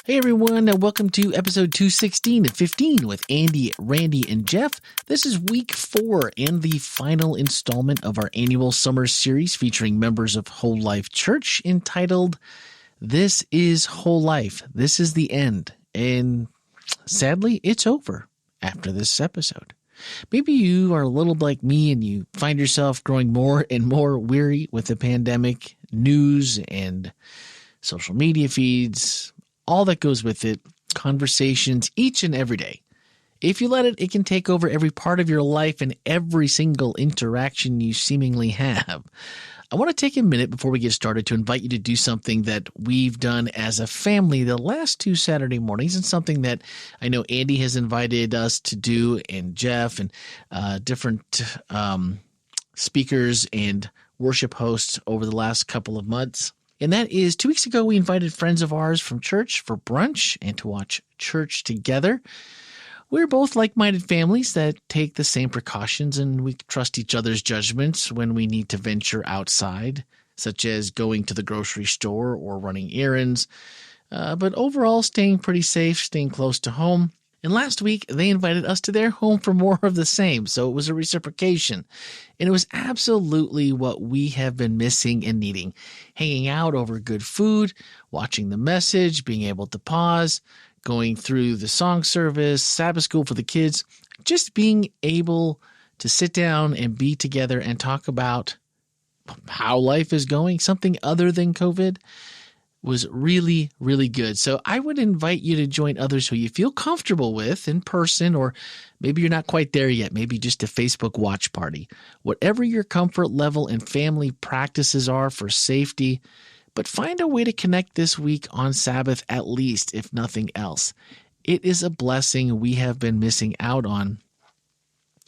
Hey everyone, welcome to episode 216 and 15 with Andy, Randy, and Jeff. This is week 4 and the final installment of our annual summer series featuring members of Whole Life Church entitled, This is Whole Life. This is the end. And sadly, it's over after this episode. Maybe you are a little like me and you find yourself growing more and more weary with the pandemic, news and social media feeds, all that goes with it, conversations each and every day. If you let it, it can take over every part of your life and every single interaction you seemingly have. I want to take a minute before we get started to invite you to do something that we've done as a family the last 2 Saturday mornings, and something that I know Andy has invited us to do, and Jeff and different speakers and worship hosts over the last couple of months. And that is 2 weeks ago, we invited friends of ours from church for brunch and to watch church together. We're both like-minded families that take the same precautions, and we trust each other's judgments when we need to venture outside, such as going to the grocery store or running errands. But overall, staying pretty safe, staying close to home. And last week, they invited us to their home for more of the same, so it was a reciprocation. And it was absolutely what we have been missing and needing. Hanging out over good food, watching the message, being able to pause, going through the song service, Sabbath school for the kids, just being able to sit down and be together and talk about how life is going, something other than COVID, was really, really good. So I would invite you to join others who you feel comfortable with in person, or maybe you're not quite there yet, maybe just a Facebook watch party. Whatever your comfort level and family practices are for safety, but find a way to connect this week on Sabbath at least, if nothing else. It is a blessing we have been missing out on.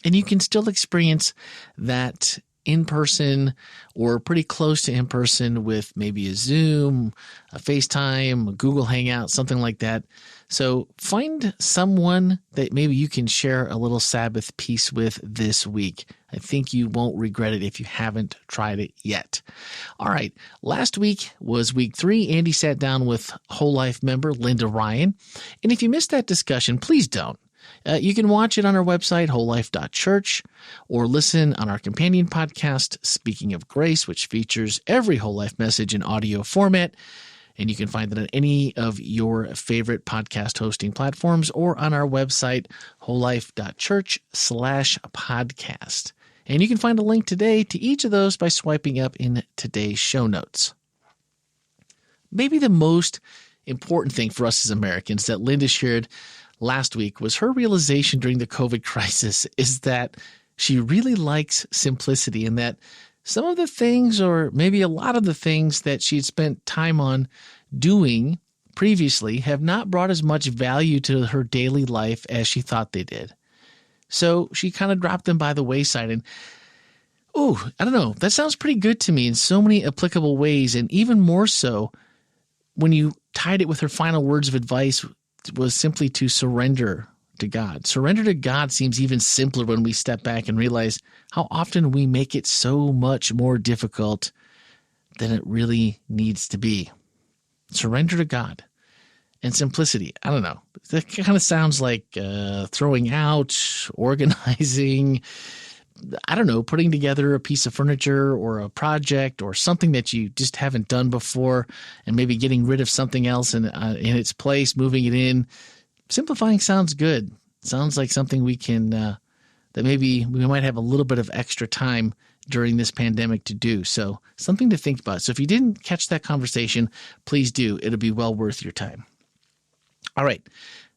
And you can still experience that in person or pretty close to in person with maybe a Zoom, a FaceTime, a Google Hangout, something like that. So find someone that maybe you can share a little Sabbath peace with this week. I think you won't regret it if you haven't tried it yet. All right. Last week was week 3. Andy sat down with Whole Life member Linda Ryan. And if you missed that discussion, please don't. You can watch it on our website, wholelife.church, or listen on our companion podcast, Speaking of Grace, which features every Whole Life message in audio format. And you can find that on any of your favorite podcast hosting platforms or on our website, wholelife.church/podcast. And you can find a link today to each of those by swiping up in today's show notes. Maybe the most important thing for us as Americans that Linda shared last week was her realization during the COVID crisis is that she really likes simplicity, and that some of the things, or maybe a lot of the things that she'd spent time on doing previously, have not brought as much value to her daily life as she thought they did. So she kind of dropped them by the wayside. And I don't know, that sounds pretty good to me in so many applicable ways. And even more so when you tied it with her final words of advice was simply to surrender to God. Surrender to God seems even simpler when we step back and realize how often we make it so much more difficult than it really needs to be. Surrender to God and simplicity. I don't know. That kind of sounds like throwing out, organizing, I don't know, putting together a piece of furniture or a project or something that you just haven't done before, and maybe getting rid of something else in its place, moving it in. Simplifying sounds good. Sounds like something we can, that maybe we might have a little bit of extra time during this pandemic to do. So something to think about. So if you didn't catch that conversation, please do. It'll be well worth your time. All right.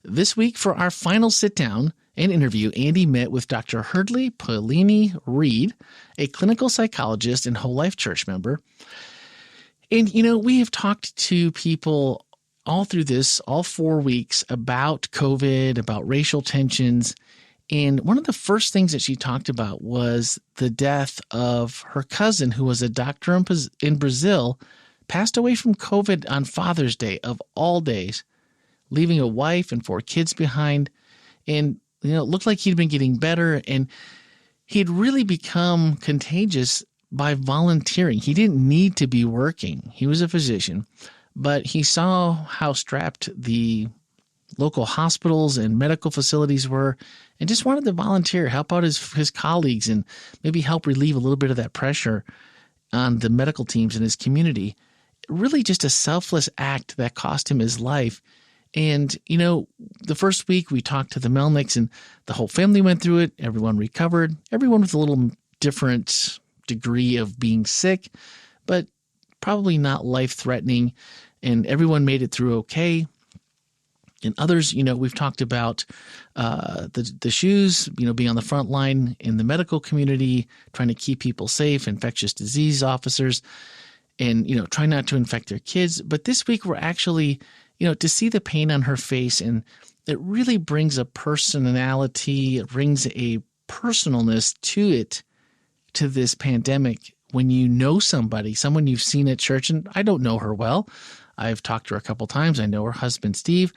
This week for our final sit down and interview, Andy met with Dr. Hurdley Paulini Reed, a clinical psychologist and Whole Life Church member. And, we have talked to people all through this, all 4 weeks, about COVID, about racial tensions. And one of the first things that she talked about was the death of her cousin, who was a doctor in Brazil, passed away from COVID on Father's Day of all days, leaving a wife and 4 kids behind. And it looked like he'd been getting better, and he'd really become contagious by volunteering. He didn't need to be working. He was a physician, but he saw how strapped the local hospitals and medical facilities were and just wanted to volunteer, help out his colleagues, and maybe help relieve a little bit of that pressure on the medical teams in his community. Really just a selfless act that cost him his life. And, the first week we talked to the Melnicks and the whole family went through it. Everyone recovered. Everyone with a little different degree of being sick, but probably not life-threatening. And everyone made it through okay. And others, we've talked about the shoes, being on the front line in the medical community, trying to keep people safe, infectious disease officers, and, try not to infect their kids. But this week we're actually, to see the pain on her face, and it really brings a personality, it brings a personalness to this pandemic. When you know someone you've seen at church, and I don't know her well. I've talked to her a couple times. I know her husband, Steve.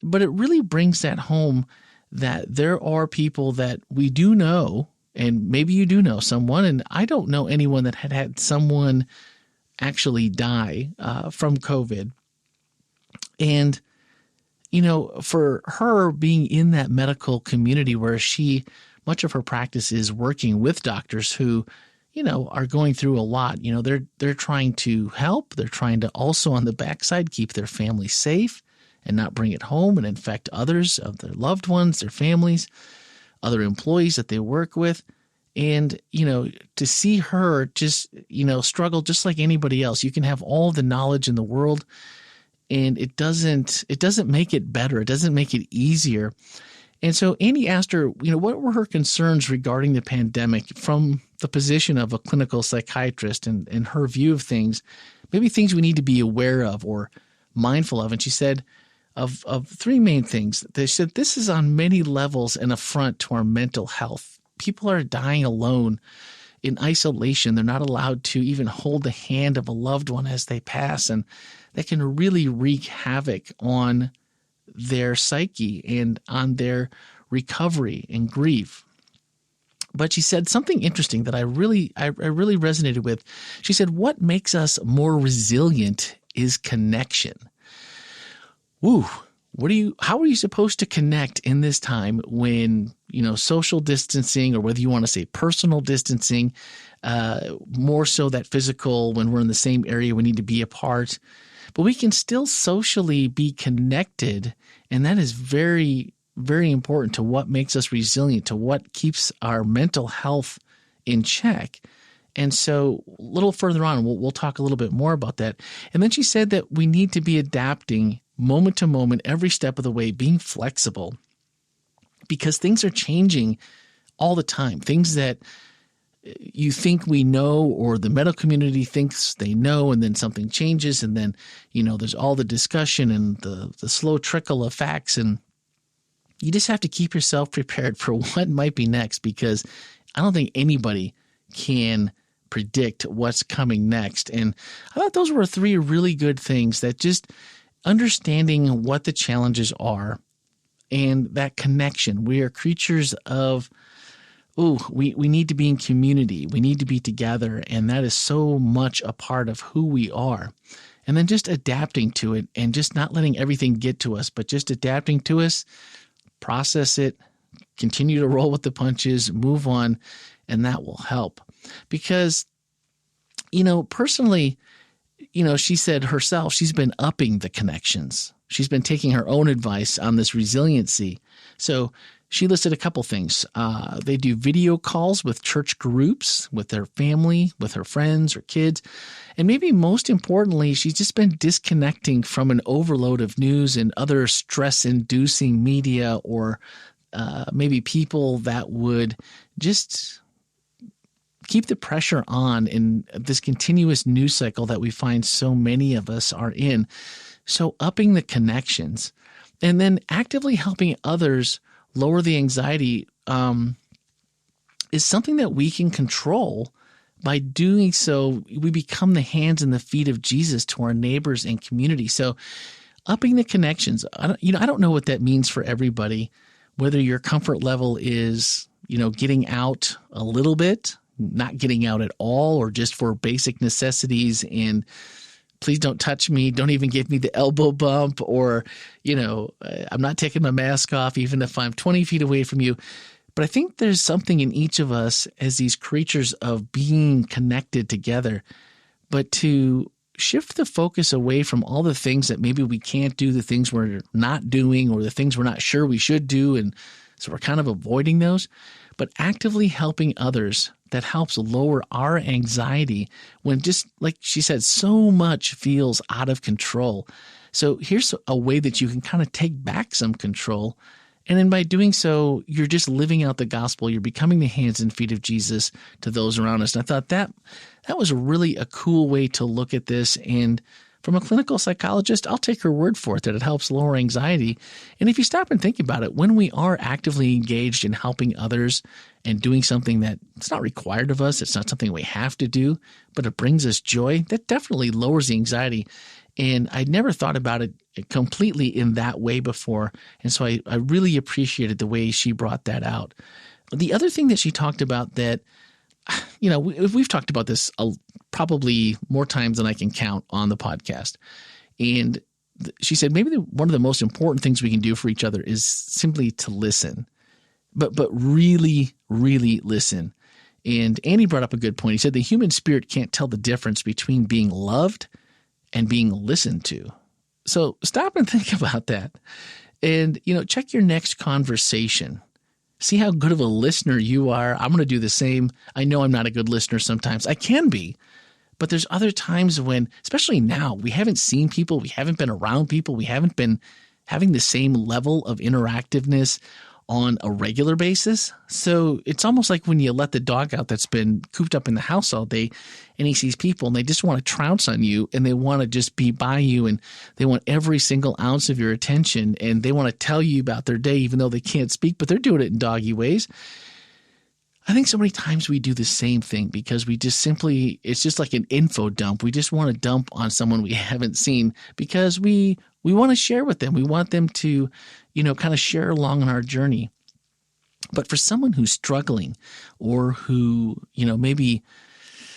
But it really brings that home that there are people that we do know, and maybe you do know someone, and I don't know anyone that had someone actually die from COVID. And, for her being in that medical community where much of her practice is working with doctors who, are going through a lot. They're trying to help. They're trying to also on the backside keep their family safe and not bring it home and infect others of their loved ones, their families, other employees that they work with. And, to see her just, struggle just like anybody else. You can have all the knowledge in the world, and it doesn't make it better. It doesn't make it easier. And so Andy asked her, what were her concerns regarding the pandemic from the position of a clinical psychiatrist and her view of things, maybe things we need to be aware of or mindful of. And she said of three main things. They said this is on many levels an affront to our mental health. People are dying alone in isolation. They're not allowed to even hold the hand of a loved one as they pass, and that can really wreak havoc on their psyche and on their recovery and grief. But she said something interesting that I really resonated with. She said, what makes us more resilient is connection. Woo. How are you supposed to connect in this time when, social distancing, or whether you want to say personal distancing, more so that physical, when we're in the same area, we need to be apart, but we can still socially be connected. And that is very, very important to what makes us resilient, to what keeps our mental health in check. And so a little further on, we'll talk a little bit more about that. And then she said that we need to be adapting moment to moment, every step of the way, being flexible, because things are changing all the time. Things that you think we know, or the medical community thinks they know, and then something changes, and then, there's all the discussion and the slow trickle of facts, and you just have to keep yourself prepared for what might be next, because I don't think anybody can predict what's coming next. And I thought those were three really good things, that just understanding what the challenges are and that connection. We are creatures of, we need to be in community. We need to be together. And that is so much a part of who we are. And then just adapting to it, and just not letting everything get to us, but just adapting to us, process it, continue to roll with the punches, move on, and that will help. Because, personally, she said herself, she's been upping the connections. She's been taking her own advice on this resiliency. So she listed a couple things. They do video calls with church groups, with their family, with her friends or kids. And maybe most importantly, she's just been disconnecting from an overload of news and other stress-inducing media, or maybe people that would just keep the pressure on in this continuous news cycle that we find so many of us are in. So upping the connections, and then actively helping others lower the anxiety is something that we can control. By doing so, we become the hands and the feet of Jesus to our neighbors and community. So upping the connections, I don't know what that means for everybody, whether your comfort level is, getting out a little bit, not getting out at all, or just for basic necessities and please don't touch me. Don't even give me the elbow bump, or, I'm not taking my mask off even if I'm 20 feet away from you. But I think there's something in each of us as these creatures of being connected together, but to shift the focus away from all the things that maybe we can't do, the things we're not doing, or the things we're not sure we should do. And so we're kind of avoiding those, but actively helping others. That helps lower our anxiety when, just like she said, so much feels out of control. So here's a way that you can kind of take back some control. And then by doing so, you're just living out the gospel. You're becoming the hands and feet of Jesus to those around us. And I thought that was really a cool way to look at this. And from a clinical psychologist, I'll take her word for it that it helps lower anxiety. And if you stop and think about it, when we are actively engaged in helping others and doing something that it's not required of us, it's not something we have to do, but it brings us joy, that definitely lowers the anxiety. And I'd never thought about it completely in that way before. And so I really appreciated the way she brought that out. The other thing that she talked about that, we've talked about this probably more times than I can count on the podcast. And she said maybe one of the most important things we can do for each other is simply to listen, but really, really listen. And Andy brought up a good point. He said the human spirit can't tell the difference between being loved and being listened to. So stop and think about that. And, check your next conversation. See how good of a listener you are. I'm going to do the same. I know I'm not a good listener sometimes. I can be. But there's other times when, especially now, we haven't seen people. We haven't been around people. We haven't been having the same level of interactiveness on a regular basis. So it's almost like when you let the dog out that's been cooped up in the house all day and he sees people and they just want to trounce on you and they want to just be by you and they want every single ounce of your attention and they want to tell you about their day even though they can't speak, but they're doing it in doggy ways. I think so many times we do the same thing because we just simply, it's just like an info dump. We just want to dump on someone we haven't seen because we want to share with them. We want them to, kind of share along on our journey. But for someone who's struggling or who, maybe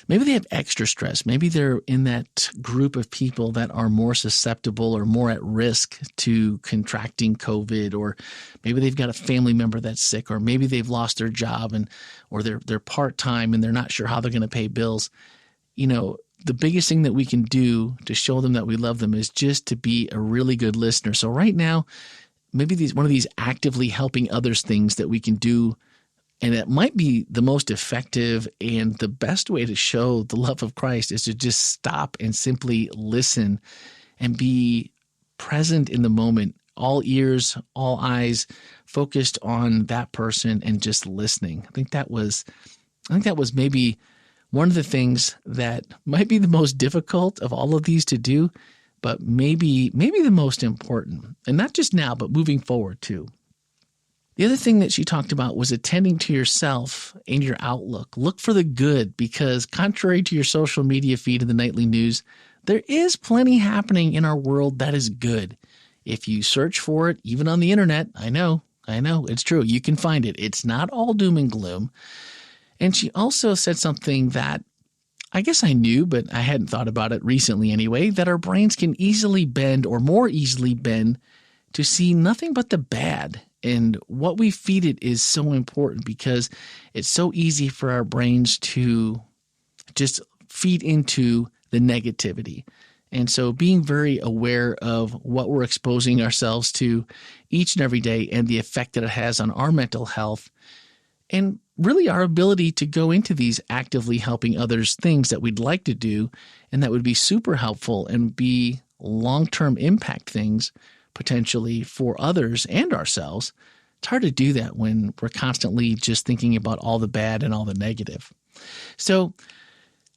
they have extra stress, maybe they're in that group of people that are more susceptible or more at risk to contracting COVID, or maybe they've got a family member that's sick, or maybe they've lost their job or they're part-time and they're not sure how they're going to pay bills. The biggest thing that we can do to show them that we love them is just to be a really good listener. So right now, maybe one of these actively helping others things that we can do, and it might be the most effective and the best way to show the love of Christ, is to just stop and simply listen and be present in the moment, all ears, all eyes, focused on that person and just listening. I think that was maybe one of the things that might be the most difficult of all of these to do, but maybe the most important, and not just now, but moving forward too. The other thing that she talked about was attending to yourself and your outlook. Look for the good, because contrary to your social media feed and the nightly news, there is plenty happening in our world that is good. If you search for it, even on the internet, I know, it's true. You can find it. It's not all doom and gloom. And she also said something that I guess I knew, but I hadn't thought about it recently anyway, that our brains can easily bend, or more easily bend, to see nothing but the bad. And what we feed it is so important, because it's so easy for our brains to just feed into the negativity. And so being very aware of what we're exposing ourselves to each and every day and the effect that it has on our mental health, and really our ability to go into these actively helping others things that we'd like to do and that would be super helpful and be long-term impact things potentially for others and ourselves. It's hard to do that when we're constantly just thinking about all the bad and all the negative. So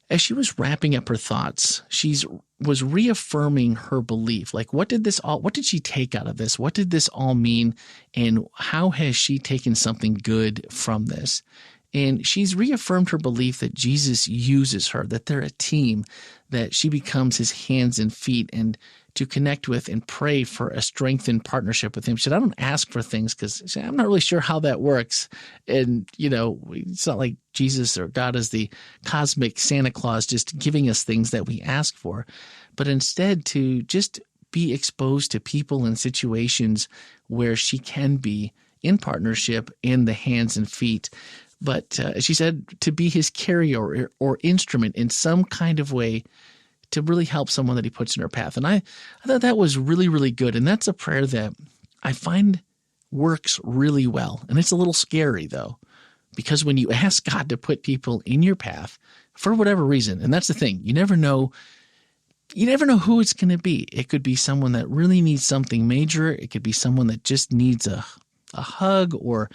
as she was wrapping up her thoughts, she was reaffirming her belief. Like, what did she take out of this? What did this all mean? And how has she taken something good from this? And she's reaffirmed her belief that Jesus uses her, that they're a team, that she becomes his hands and feet. And to connect with and pray for a strengthened partnership with him. She said, I don't ask for things because I'm not really sure how that works. And, it's not like Jesus or God is the cosmic Santa Claus just giving us things that we ask for, but instead to just be exposed to people and situations where she can be in partnership in the hands and feet. But she said to be his carrier or instrument in some kind of way to really help someone that he puts in her path. And I thought that was really, really good. And that's a prayer that I find works really well. And it's a little scary, though, because when you ask God to put people in your path for whatever reason, and that's the thing, you never know who it's going to be. It could be someone that really needs something major. It could be someone that just needs a hug or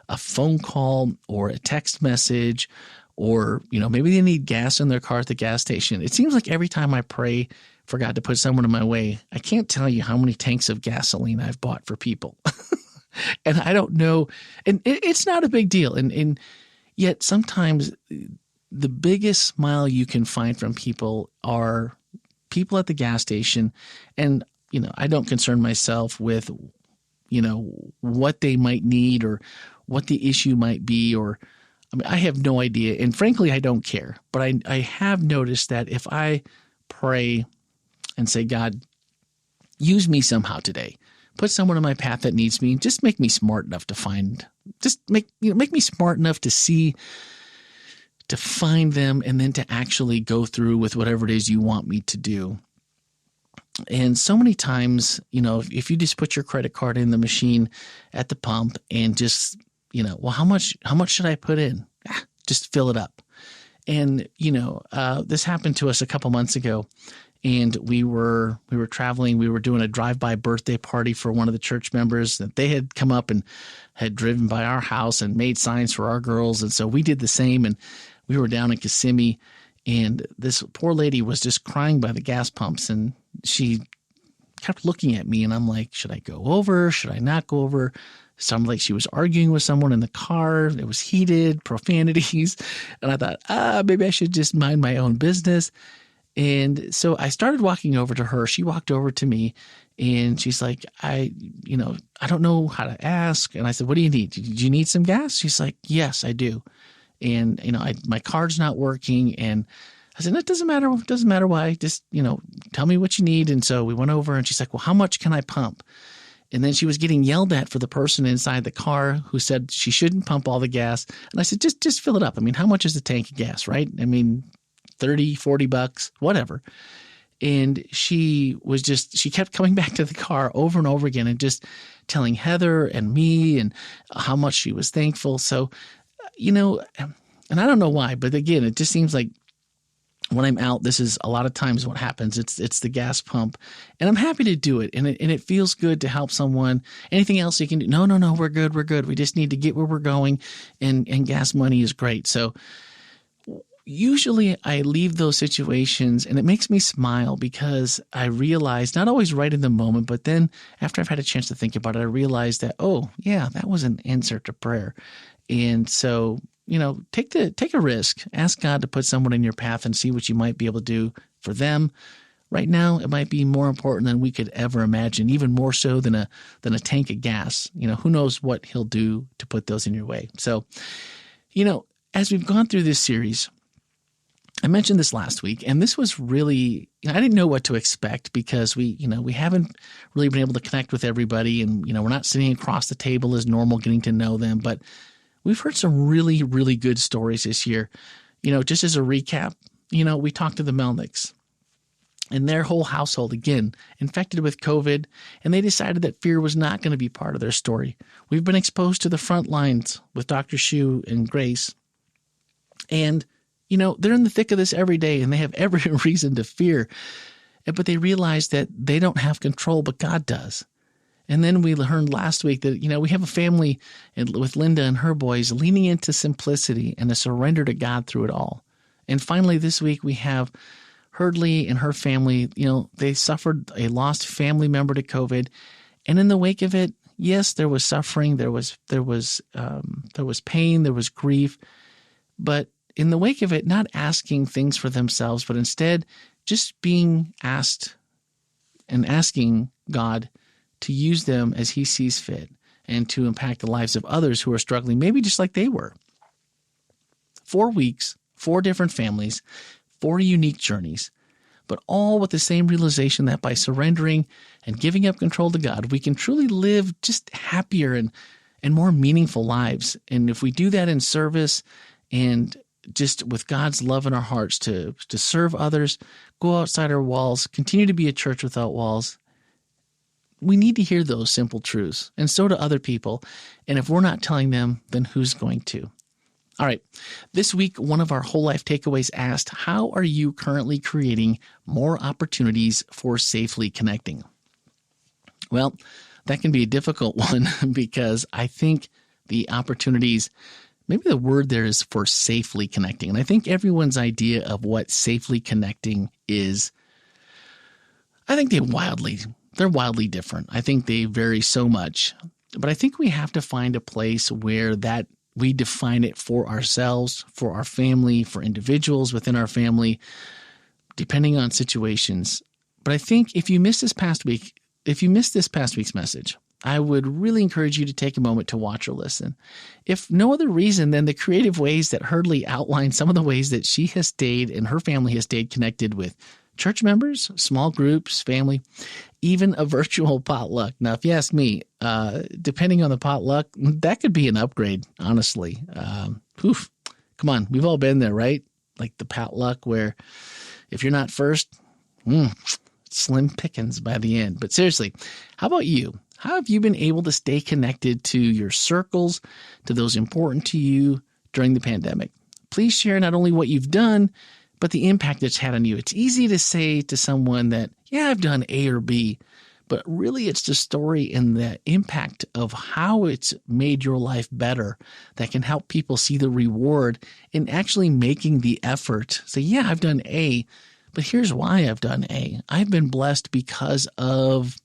a phone call or a text message, or, maybe they need gas in their car at the gas station. It seems like every time I pray for God to put someone in my way, I can't tell you how many tanks of gasoline I've bought for people. And I don't know. And it's not a big deal. And yet sometimes the biggest smile you can find from people are people at the gas station. And, I don't concern myself with, what they might need or what the issue might be, or I have no idea. And frankly, I don't care. But I have noticed that if I pray and say, God, use me somehow today, put someone in my path that needs me, just make me smart enough make me smart enough to see, to find them, and then to actually go through with whatever it is you want me to do. And so many times, if you just put your credit card in the machine at the pump and just, well, how much should I put in? Just fill it up. And, this happened to us a couple months ago, and we were traveling. We were doing a drive-by birthday party for one of the church members that they had come up and had driven by our house and made signs for our girls. And so we did the same, and we were down in Kissimmee, and this poor lady was just crying by the gas pumps, and she kept looking at me, and I'm like, should I go over? Should I not go over? Sounded like she was arguing with someone in the car. It was heated, profanities. And I thought, maybe I should just mind my own business. And so I started walking over to her. She walked over to me, and she's like, I don't know how to ask. And I said, what do you need? Do you need some gas? She's like, yes, I do. And, my card's not working. And I said, it doesn't matter. It doesn't matter why. Just, tell me what you need. And so we went over, and she's like, well, how much can I pump? And then she was getting yelled at for the person inside the car who said she shouldn't pump all the gas. And I said, just fill it up. I mean, how much is the tank of gas, right? I mean, $30, $40, whatever. And she kept coming back to the car over and over again and just telling Heather and me and how much she was thankful. So, and I don't know why, but again, it just seems like when I'm out, this is a lot of times what happens. It's the gas pump, and I'm happy to do it. And it feels good to help someone. Anything else you can do? No, we're good. We're good. We just need to get where we're going, and gas money is great. So usually I leave those situations, and it makes me smile because I realize, not always right in the moment, but then after I've had a chance to think about it, I realize that, oh yeah, that was an answer to prayer. And so, take a risk. Ask God to put someone in your path and see what you might be able to do for them. Right now, it might be more important than we could ever imagine, even more so than a tank of gas. Who knows what he'll do to put those in your way. So, as we've gone through this series, I mentioned this last week, and this was really, I didn't know what to expect because we haven't really been able to connect with everybody, and, we're not sitting across the table as normal, getting to know them, but we've heard some really, really good stories this year. Just as a recap, we talked to the Melnicks and their whole household, again, infected with COVID, and they decided that fear was not going to be part of their story. We've been exposed to the front lines with Dr. Shu and Grace, and, they're in the thick of this every day, and they have every reason to fear, but they realize that they don't have control, but God does. And then we learned last week that, we have a family with Linda and her boys leaning into simplicity and a surrender to God through it all. And finally, this week we have Hurdley and her family. They suffered a lost family member to COVID. And in the wake of it, yes, there was suffering, there was pain, there was grief. But in the wake of it, not asking things for themselves, but instead just being asked and asking God to use them as he sees fit and to impact the lives of others who are struggling, maybe just like they were. 4 weeks, 4 different families, 4 unique journeys, but all with the same realization that by surrendering and giving up control to God, we can truly live just happier and more meaningful lives. And if we do that in service and just with God's love in our hearts to serve others, go outside our walls, continue to be a church without walls, we need to hear those simple truths, and so do other people. And if we're not telling them, then who's going to? All right. This week, one of our whole life takeaways asked, how are you currently creating more opportunities for safely connecting? Well, that can be a difficult one because I think the opportunities, maybe the word there is for safely connecting. And I think everyone's idea of what safely connecting is, I think they're wildly different. I think they vary so much. But I think we have to find a place where that we define it for ourselves, for our family, for individuals within our family, depending on situations. But I think if you missed this past week's message, I would really encourage you to take a moment to watch or listen. If no other reason than the creative ways that Hurdley outlined some of the ways that she has stayed and her family has stayed connected with church members, small groups, family, even a virtual potluck. Now, if you ask me, depending on the potluck, that could be an upgrade, honestly. Come on, we've all been there, right? Like the potluck where if you're not first, slim pickings by the end. But seriously, how about you? How have you been able to stay connected to your circles, to those important to you during the pandemic? Please share not only what you've done, but the impact it's had on you. It's easy to say to someone that, yeah, I've done A or B, but really it's the story and the impact of how it's made your life better that can help people see the reward in actually making the effort. Say, yeah, I've done A, but here's why I've done A. I've been blessed because of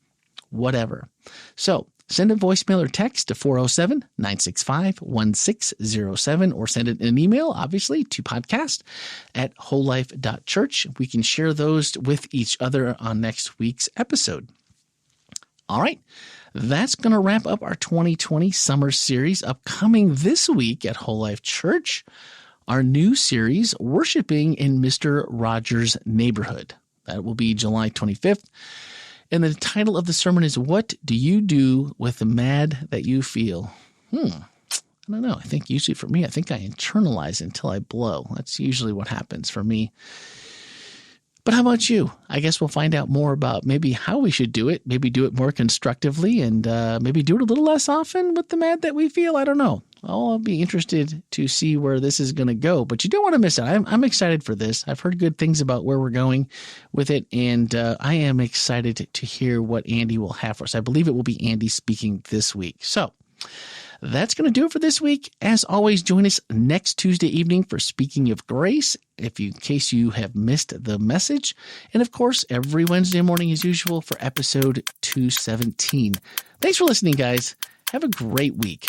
whatever. So send a voicemail or text to 407-965-1607 or send it an email, obviously, to podcast@wholelife.church. We can share those with each other on next week's episode. All right. That's going to wrap up our 2020 summer series. Upcoming this week at Whole Life Church, our new series, Worshiping in Mr. Rogers' Neighborhood. That will be July 25th. And the title of the sermon is, What Do You Do with the Mad That You Feel? I don't know. I think usually for me, I think I internalize until I blow. That's usually what happens for me. But how about you? I guess we'll find out more about maybe how we should do it, maybe do it more constructively, and maybe do it a little less often with the mad that we feel. I don't know. I'll be interested to see where this is going to go, but you don't want to miss it. I'm excited for this. I've heard good things about where we're going with it, and I am excited to hear what Andy will have for us. I believe it will be Andy speaking this week. So that's going to do it for this week. As always, join us next Tuesday evening for Speaking of Grace, in case you have missed the message. And of course, every Wednesday morning as usual for episode 217. Thanks for listening, guys. Have a great week.